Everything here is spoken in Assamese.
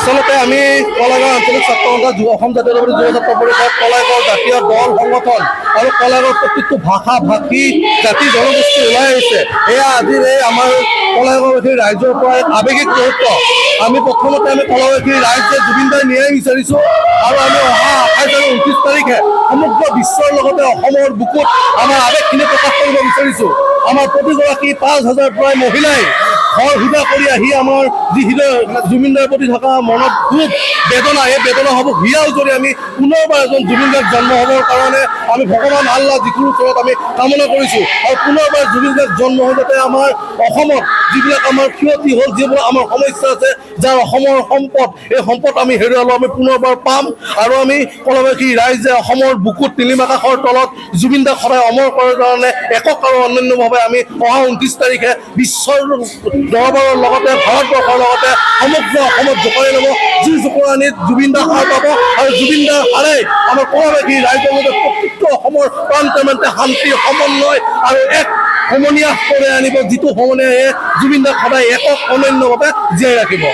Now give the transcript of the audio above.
আচলতে আমি কলাগাঁও আঞ্চলিক ছাত্ৰ সন্থা অসম জাতীয়তাবাদী যুৱ ছাত্ৰ পৰিষদ কলাগাঁও জাতীয় দল সংগঠন আৰু কলাগাঁৱৰ প্ৰতিটো ভাষা ভাষী জাতি জনগোষ্ঠী ওলাই আহিছে। এয়া আজিৰ এই আমাৰ কলাগাঁওবাসীৰ ৰাইজৰ পৰা এক আৱেগিক মুহূৰ্ত। আমি প্ৰথমতে কলাগাঁওবাসীৰ ৰাইজে জুবিন দাৰ ন্যায় বিচাৰিছোঁ আৰু আমি অহা 28 আৰু 29 তাৰিখে সমগ্ৰ বিশ্বৰ লগতে অসমৰ বুকুত আমাৰ আৱেগখিনি প্ৰকাশ কৰিব বিচাৰিছোঁ। আমাৰ প্ৰতিগৰাকী 5,000 প্ৰায় মহিলাই ঘৰ সুধা কৰি আহি আমাৰ যি জুবিন দাৰ প্ৰতি থকা মনত খুব বেদনা, এই বেদনাসমূহ হিয়াও কৰি আমি পুনৰবাৰ এজন জুবিন দাৰ জন্ম হ'বৰ কাৰণে আমি ভগৱান আল্লাহ যিকোনো ওচৰত আমি কামনা কৰিছোঁ আৰু পুনৰবাৰ জুবিন দাৰ জন্ম হৈ যাতে আমাৰ অসমত যিবিলাক আমাৰ ক্ষতি হ'ল, যিবোৰ আমাৰ সমস্যা আছে, যাৰ অসমৰ সম্পদ, এই সম্পদ আমি হেৰুৱালোঁ আমি পুনৰবাৰ পাম আৰু আমি কলাবাসী ৰাইজে অসমৰ বুকুত নীলিম আকাশৰ তলত জুবিন দাক সদায় অমৰ কৰাৰ কাৰণে একক আৰু অন্যান্যভাৱে আমি অহা 29 তাৰিখে বিশ্বৰ দৰবাৰৰ লগতে ভাৰতবৰ্ষৰ লগতে সমগ্ৰ অসমত জোকাৰি ল'ব। যি জোকৰাণিত জুবিন দা হাৰ পাব আৰু জুবিন দাৰ হাৰে আমাৰ কলাবাসী ৰাইজৰ মতে প্ৰত্যেকটো অসমৰ প্ৰান্তে প্ৰান্তে শান্তি, সমন্বয় আৰু এক সমনীয়া কৰি আনিব, যিটো সমনীয়াই জুবিন দাক সদায় একক অনন্যভাৱে জীয়াই ৰাখিব।